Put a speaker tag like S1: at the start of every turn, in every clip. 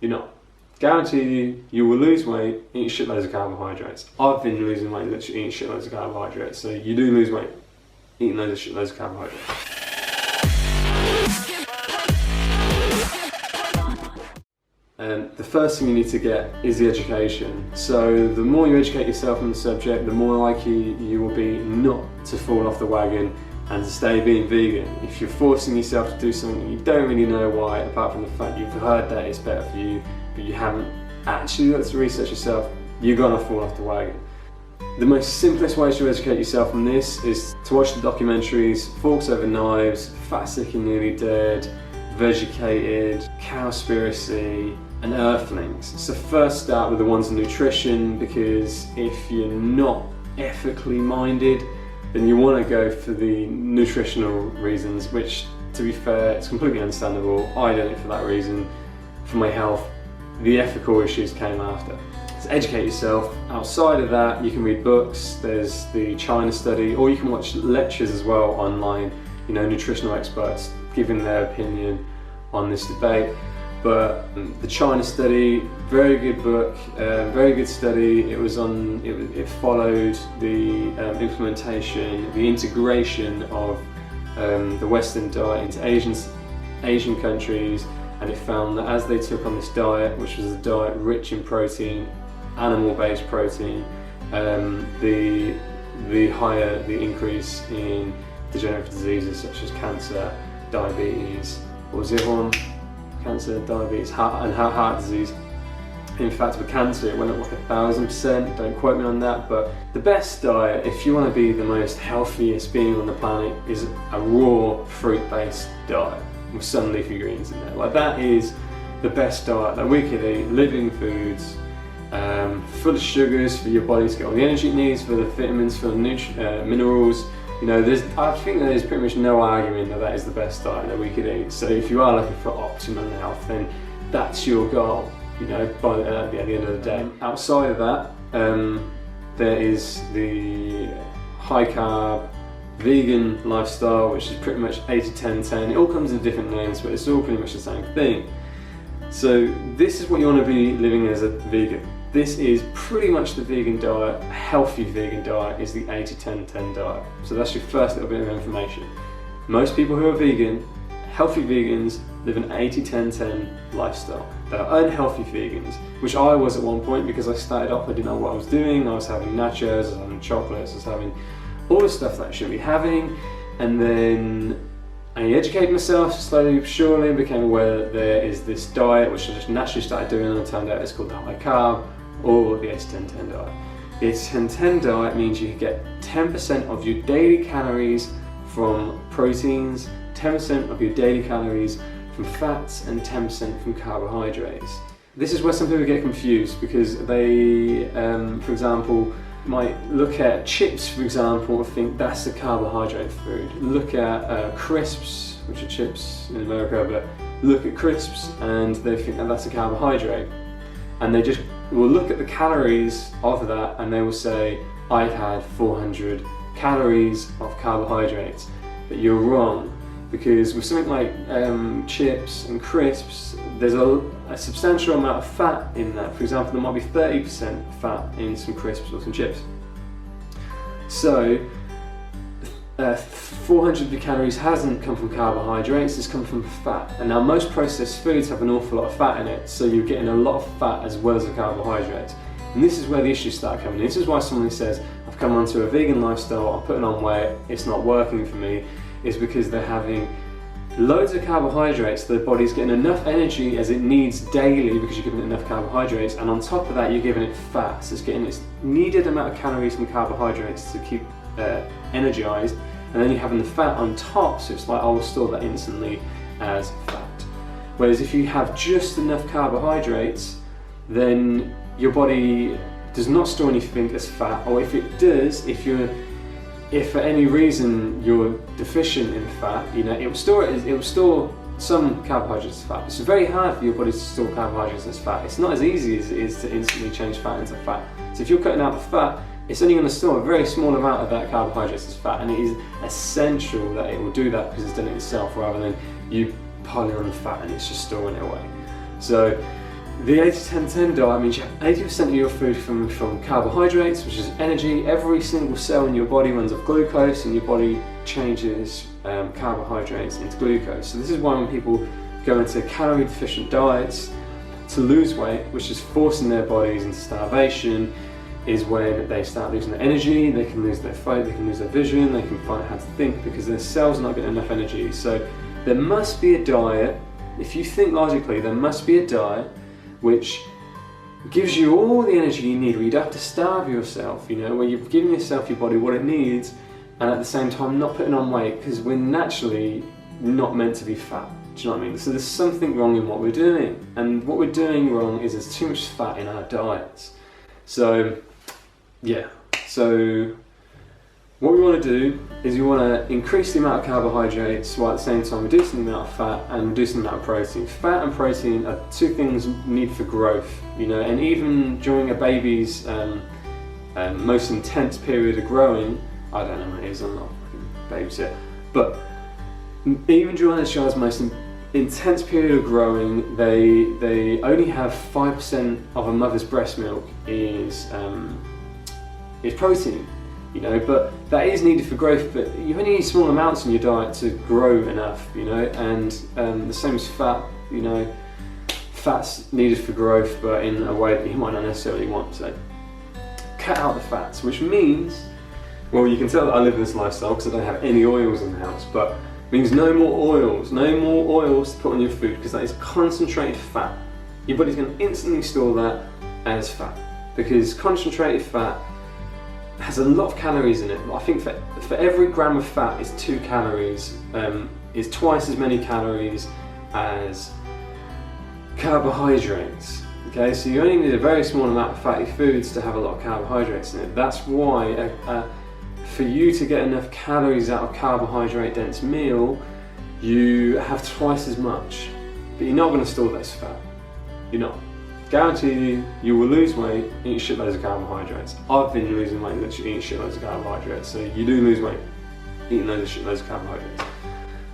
S1: You're not. Guarantee you will lose weight eating shitloads of carbohydrates. I've been losing weight literally eating shitloads of carbohydrates, so you do lose weight eating shitloads of carbohydrates. The first thing you need to get is the education. So the more you educate yourself on the subject, the more likely you will be not to fall off the wagon and to stay being vegan. If you're forcing yourself to do something you don't really know why, apart from the fact you've heard that it's better for you, but you haven't actually looked to research yourself, you're gonna fall off the wagon. The most simplest way to educate yourself on this is to watch the documentaries Forks Over Knives, Fat, Sick and Nearly Dead, Vegucated, Cowspiracy and Earthlings. So first start with the ones on nutrition, because if you're not ethically minded, then you want to go for the nutritional reasons, which, to be fair, it's completely understandable. I did it for that reason, for my health. The ethical issues came after. So educate yourself. Outside of that, you can read books. There's the China study, or you can watch lectures as well online, you know, nutritional experts giving their opinion on this debate. But the China study, very good book, very good study. It followed the implementation, the integration of the Western diet into Asian countries, and it found that as they took on this diet, which was a diet rich in protein, animal-based protein, the higher the increase in degenerative diseases such as cancer, diabetes, what was the other one? Cancer, diabetes, heart disease. In fact, with cancer, it went up like 1,000%. Don't quote me on that, but the best diet, if you want to be the most healthiest being on the planet, is a raw fruit-based diet with some leafy greens in there. Like, that is the best diet that we could eat. Living foods, full of sugars for your body to get all the energy it needs, for the vitamins, for the minerals. You know, I think there's pretty much no argument that that is the best diet that we could eat. So if you are looking for optimum health, then that's your goal, you know, at the end of the day. Outside of that, there is the high carb, vegan lifestyle, which is pretty much 80-10-10. It all comes in different names, but it's all pretty much the same thing. So this is what you want to be living as a vegan. This is pretty much the vegan diet. A healthy vegan diet is the 80-10-10 diet. So that's your first little bit of information. Most people who are vegan, healthy vegans, live an 80-10-10 lifestyle. There are unhealthy vegans, which I was at one point, because I started off, I didn't know what I was doing. I was having nachos, I was having chocolates, I was having all the stuff that I shouldn't be having. And then I educated myself slowly but surely, became aware that there is this diet which I just naturally started doing, and it turned out it's called the high carb, or the 80-10-10 diet. The 80-10-10 diet means you get 10% of your daily calories from proteins, 10% of your daily calories from fats, and 10% from carbohydrates. This is where some people get confused, because they, for example, might look at chips, for example, and think that's a carbohydrate food. Look at crisps, which are chips in America, but look at crisps and they think that that's a carbohydrate. And they just will look at the calories of that and they will say, I've had 400 calories of carbohydrates. But you're wrong, because with something like chips and crisps, there's a substantial amount of fat in that. For example, there might be 30% fat in some crisps or some chips. So 400 of the calories hasn't come from carbohydrates, it's come from fat. And now most processed foods have an awful lot of fat in it, so you're getting a lot of fat as well as the carbohydrates. And this is where the issues start coming in. This is why someone says, I've come onto a vegan lifestyle, I'm putting on weight, it's not working for me, is because they're having loads of carbohydrates, their body's getting enough energy as it needs daily because you're giving it enough carbohydrates, and on top of that you're giving it fat, so it's getting its needed amount of calories from carbohydrates to keep energized, and then you're having the fat on top, so it's like, I'll store that instantly as fat. Whereas if you have just enough carbohydrates, then your body does not store anything as fat, or if it does, if for any reason you're deficient in fat, you know, it will store some carbohydrates as fat. It's very hard for your body to store carbohydrates as fat. It's not as easy as it is to instantly change fat into fat. So if you're cutting out the fat, it's only going to store a very small amount of that carbohydrates as fat, and it is essential that it will do that because it's done it itself, rather than you piling on the fat and it's just storing it away. So The 80-10-10 diet means you have 80% of your food from carbohydrates, which is energy. Every single cell in your body runs off glucose, and your body changes carbohydrates into glucose. So this is why when people go into calorie deficient diets to lose weight, which is forcing their bodies into starvation, is when they start losing their energy, they can lose their fight, they can lose their vision, they can find out how to think because their cells are not getting enough energy. So there must be a diet, if you think logically, there must be a diet which gives you all the energy you need, where you don't have to starve yourself, you know, where you've given yourself, your body, what it needs, and at the same time not putting on weight, because we're naturally not meant to be fat. Do you know what I mean? So there's something wrong in what we're doing, and what we're doing wrong is there's too much fat in our diets. So yeah, so what we want to do is we want to increase the amount of carbohydrates while at the same time reducing the amount of fat and reducing the amount of protein. Fat and protein are two things needed for growth, you know, and even during a baby's most intense period of growing, I don't know when it is, I'm not a babysitter, but even during a child's most intense period of growing, they only have 5% of a mother's breast milk is protein. You know, but that is needed for growth, but you only need small amounts in your diet to grow enough, you know, and the same as fat, you know, fat's needed for growth, but in a way that you might not necessarily want. So cut out the fats, which means, well, you can tell that I live in this lifestyle because I don't have any oils in the house, but it means no more oils to put on your food, because that is concentrated fat. Your body's going to instantly store that as fat, because concentrated fat has a lot of calories in it. I think for every gram of fat is 2 calories, is twice as many calories as carbohydrates. Okay, so you only need a very small amount of fatty foods to have a lot of carbohydrates in it. That's why for you to get enough calories out of carbohydrate dense meal, you have twice as much, but you're not going to store that as fat. You're not. Guarantee you will lose weight eating shitloads of carbohydrates. I've been losing weight literally eating shitloads of carbohydrates, so you do lose weight eating shitloads of carbohydrates.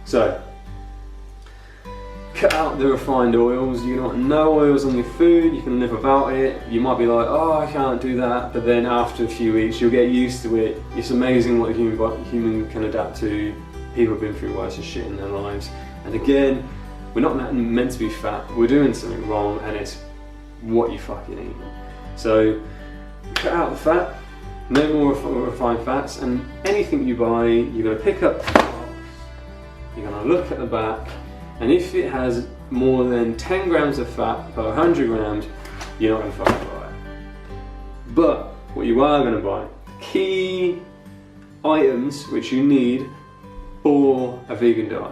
S1: So cut out the refined oils. You're gonna want no oils on your food. You can live without it. You might be like, oh, I can't do that, but then after a few weeks you'll get used to it. It's amazing what a human can adapt to. People have been through worse shit in their lives, and again, we're not meant to be fat. We're doing something wrong, and it's what you fucking eat. So cut out the fat, no more refined fats, and anything you buy, you're going to pick up the box, you're going to look at the back, and if it has more than 10 grams of fat per 100 grams, you're not going to fucking buy it. But what you are going to buy, key items which you need for a vegan diet.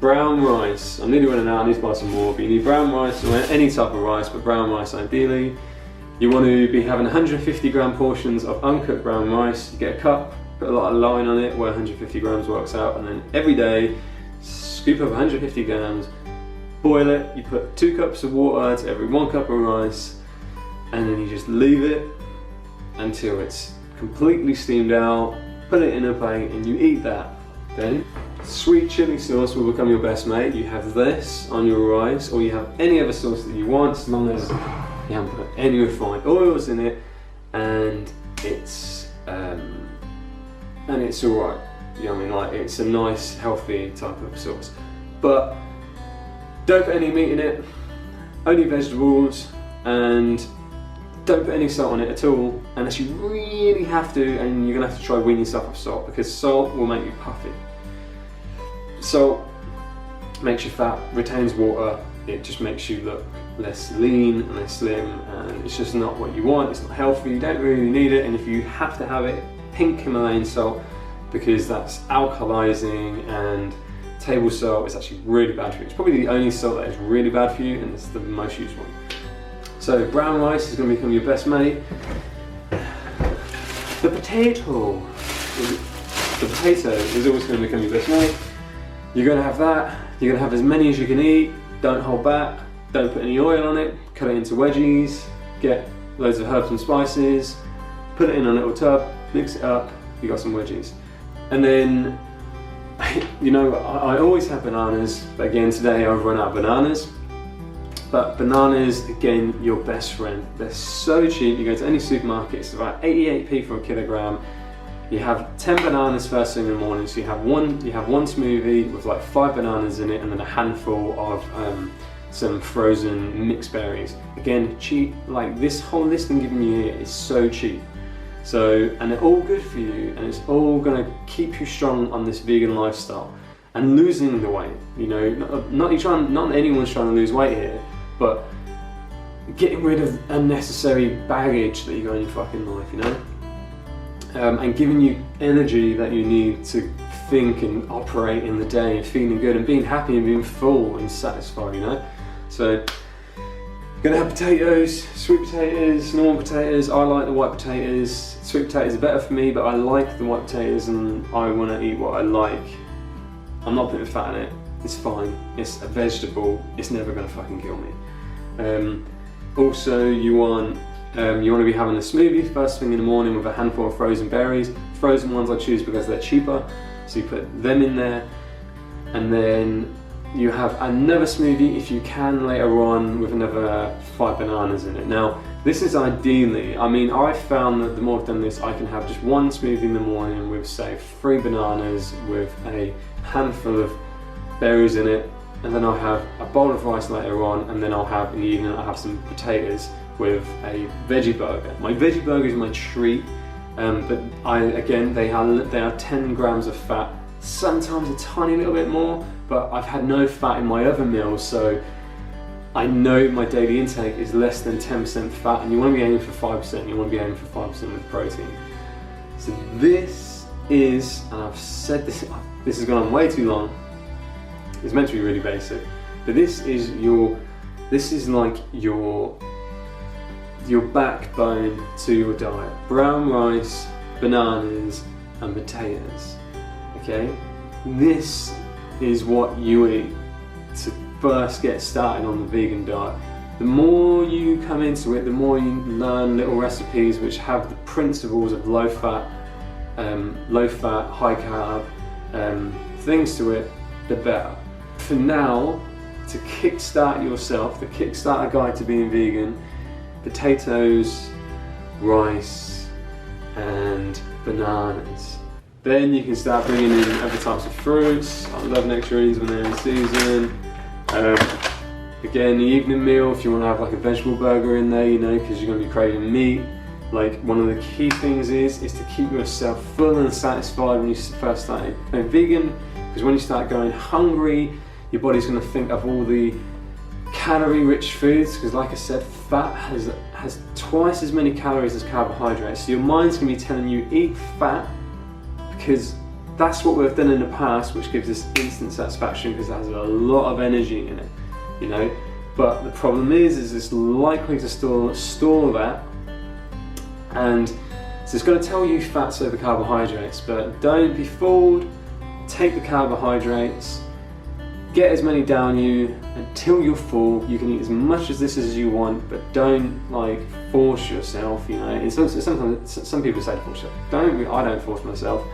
S1: Brown rice. I'm nearly running out, I need to buy some more, but you need brown rice, or any type of rice, but brown rice ideally. You want to be having 150 gram portions of uncooked brown rice. You get a cup, put a lot of line on it where 150 grams works out, and then every day scoop up 150 grams, boil it. You put 2 cups of water to every 1 cup of rice, and then you just leave it until it's completely steamed out. Put it in a plate and you eat that. Then sweet chili sauce will become your best mate. You have this on your rice, or you have any other sauce that you want, as long as you haven't put any refined oils in it, and it's alright. You know what I mean? Like, it's a nice, healthy type of sauce. But don't put any meat in it, only vegetables, and don't put any salt on it at all, unless you really have to, and you're gonna have to try wean yourself off salt, because salt will make you puffy. Salt makes you fat, retains water, it just makes you look less lean and less slim, and it's just not what you want. It's not healthy, you don't really need it, and if you have to have it, pink Himalayan salt, because that's alkalizing, and table salt is actually really bad for you. It's probably the only salt that is really bad for you, and it's the most used one. So brown rice is going to become your best mate. The potato is always going to become your best mate. You're going to have that. You're going to have as many as you can eat. Don't hold back. Don't put any oil on it. Cut it into wedgies. Get loads of herbs and spices. Put it in a little tub. Mix it up. You got some wedgies. And then, you know, I always have bananas. But again, today I've run out of bananas. But bananas, again, your best friend. They're so cheap. You go to any supermarket, it's about 88p for a kilogram. You have 10 bananas first thing in the morning, so you have one smoothie with like 5 bananas in it, and then a handful of some frozen mixed berries. Again, cheap. Like, this whole list I'm giving you here is so cheap. So, and they're all good for you, and it's all gonna keep you strong on this vegan lifestyle and losing the weight. You know, not anyone's trying to lose weight here, but getting rid of unnecessary baggage that you got in your fucking life, you know, and giving you energy that you need to think and operate in the day, and feeling good and being happy and being full and satisfied, you know. So you're gonna have potatoes, sweet potatoes, normal potatoes. I like the white potatoes. Sweet potatoes are better for me, but I like the white potatoes and I want to eat what I like. I'm not putting fat in it. It's fine. It's a vegetable. It's never gonna fucking kill me. Also, you want to be having a smoothie first thing in the morning with a handful of frozen berries. Frozen ones I choose because they're cheaper, so you put them in there, and then you have another smoothie if you can later on with another 5 bananas in it. Now, this is ideally, I mean, I've found that the more I've done this, I can have just one smoothie in the morning with, say, 3 bananas with a handful of berries in it, and then I'll have a bowl of rice later on, and then I'll have, in the evening, I'll have some potatoes with a veggie burger. My veggie burger is my treat, but they are 10 grams of fat, sometimes a tiny little bit more, but I've had no fat in my other meals, so I know my daily intake is less than 10% fat, and you want to be aiming for 5%, you want to be aiming for 5% with protein. So this is, and I've said this has gone on way too long, it's meant to be really basic, but this is like your backbone to your diet. Brown rice, bananas, and potatoes. Okay? This is what you eat to first get started on the vegan diet. The more you come into it, the more you learn little recipes which have the principles of low fat, high carb things to it, the better. For now, to kickstart yourself, the Kickstarter guide to being vegan, potatoes, rice, and bananas. Then you can start bringing in other types of fruits. I love nectarines when they're in season. Again, the evening meal, if you want to have like a vegetable burger in there, you know, because you're going to be craving meat. Like, one of the key things is to keep yourself full and satisfied when you first start going vegan, because when you start going hungry, your body's going to think of all the calorie-rich foods, because like I said, fat has twice as many calories as carbohydrates. So your mind's going to be telling you eat fat, because that's what we've done in the past, which gives us instant satisfaction because it has a lot of energy in it, you know. But the problem is it's likely to store that, and so it's going to tell you fats over carbohydrates. But don't be fooled. Take the carbohydrates, get as many down you until you're full. You can eat as much as this as you want, but don't like force yourself, you know. And sometimes some people say to force yourself. I don't force myself,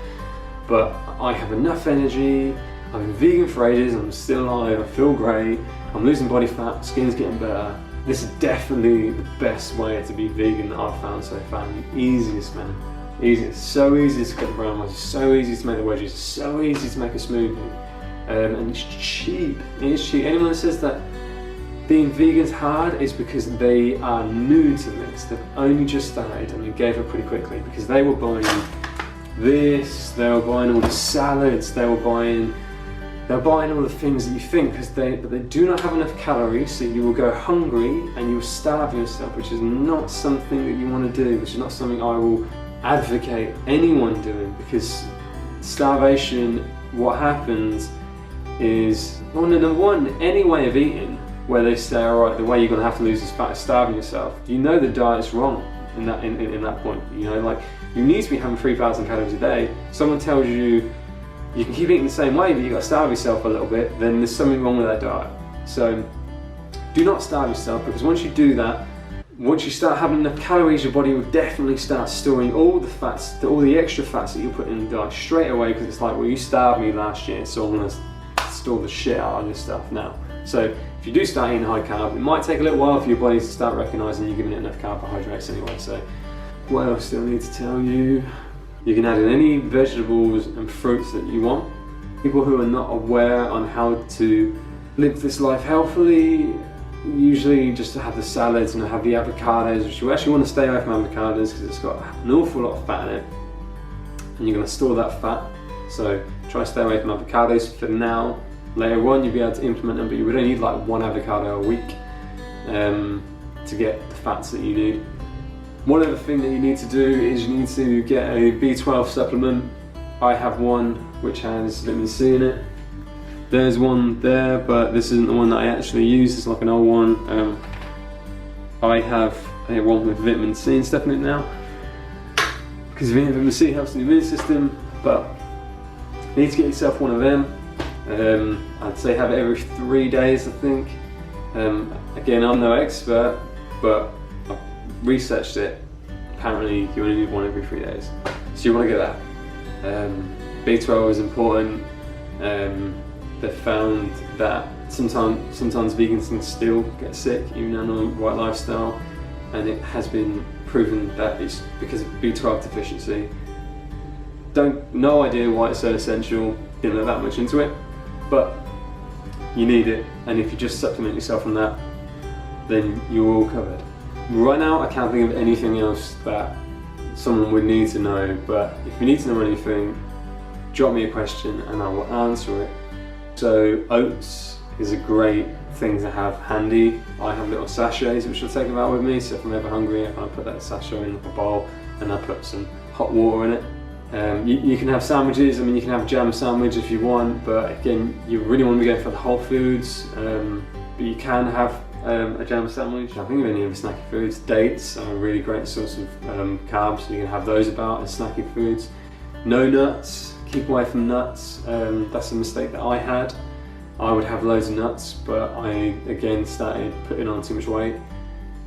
S1: but I have enough energy. I've been vegan for ages, I'm still alive, I feel great, I'm losing body fat, skin's getting better. This is definitely the best way to be vegan that I've found so far. The easiest, man. Easiest. So easy to cut the brown rice, it's so easy to make the wedges, it's so easy to make a smoothie. And it's cheap. It is cheap. Anyone that says that being vegan's hard is because they are new to this. They've only just started and they gave up pretty quickly, because they were buying this, they were buying all the salads, they were buying all the things that you think, but they do not have enough calories, so you will go hungry and you will starve yourself, which is not something that you want to do, which is not something I will advocate anyone doing, because starvation, what happens is, well, number one, any way of eating where they say, alright, the way you're going to have to lose this fat is starving yourself, you know the diet's wrong in that point. You know, like, you need to be having 3,000 calories a day. Someone tells you you can keep eating the same way, but you've got to starve yourself a little bit, then there's something wrong with that diet. So do not starve yourself, because once you do that, once you start having enough calories, your body will definitely start storing all the fats, all the extra fats that you put in the diet straight away, because it's like, well, you starved me last year, so I'm going to store the shit out of this stuff now. So if you do start eating high carb, it might take a little while for your body to start recognising you're giving it enough carbohydrates anyway. So what else do I need to tell you? You can add in any vegetables and fruits that you want. People who are not aware on how to live this life healthily usually just to have the salads and have the avocados, which you actually want to stay away from avocados because it's got an awful lot of fat in it and you're going to store that fat. So try to stay away from avocados for now. Later on you'll be able to implement them, but you would only need like 1 avocado a week to get the fats that you need. One other thing that you need to do is you need to get a B12 supplement. I have one which has vitamin C in it. There's one there, but this isn't the one that I actually use. It's like an old one. I have a one with vitamin C and stuff in it now, because vitamin C helps the immune system, but you need to get yourself one of them. I'd say have it every 3 days, I think. Again, I'm no expert, but I've researched it. Apparently you only need one every 3 days, so you want to get that. B12 is important. They've found that sometimes vegans can still get sick even on a right lifestyle, and it has been proven that it's because of B12 deficiency. No idea why it's so essential, didn't know that much into it, but you need it, and if you just supplement yourself from that, then you're all covered. Right now I can't think of anything else that someone would need to know, but if you need to know anything, drop me a question and I will answer it. So oats is a great thing to have handy. I have little sachets which I'll take about with me, so if I'm ever hungry I can put that sachet in a bowl and I put some hot water in it. You can have sandwiches. I mean, you can have a jam sandwich if you want, but again, you really want to be going for the whole foods. But you can have a jam sandwich. I think of any of the snacky foods. Dates are a really great source of carbs, so you can have those about as snacky foods. No nuts. Keep away from nuts. That's a mistake that I had. I would have loads of nuts, but I again started putting on too much weight,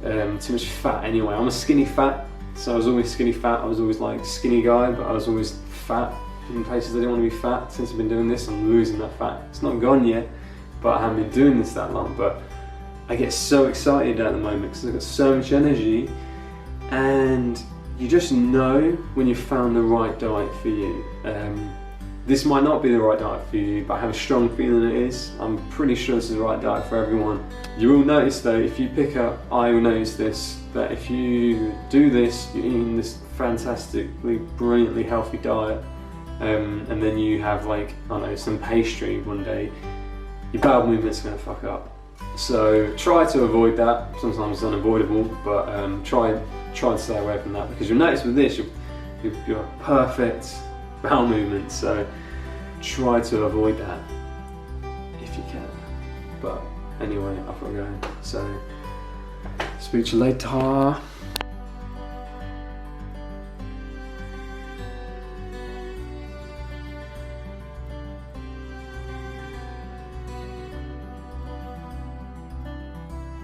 S1: too much fat anyway. I'm a skinny fat, so I was always skinny fat. I was always like skinny guy, but I was always fat in places I didn't want to be fat. Since I've been doing this, I'm losing that fat. It's not gone yet, but I haven't been doing this that long. But I get so excited at the moment because I've got so much energy, and you just know when you've found the right diet for you. This might not be the right diet for you, but I have a strong feeling it is. I'm pretty sure this is the right diet for everyone. You will notice though, if you pick up, I will notice this, that if you do this, you're eating this fantastically, brilliantly healthy diet, and then you have like, I don't know, some pastry one day, your bowel movement's gonna fuck up. So try to avoid that. Sometimes it's unavoidable, but try to stay away from that, because you'll notice with this, you're perfect bowel movement, so try to avoid that if you can. But anyway, I've got to go, so speak to you later.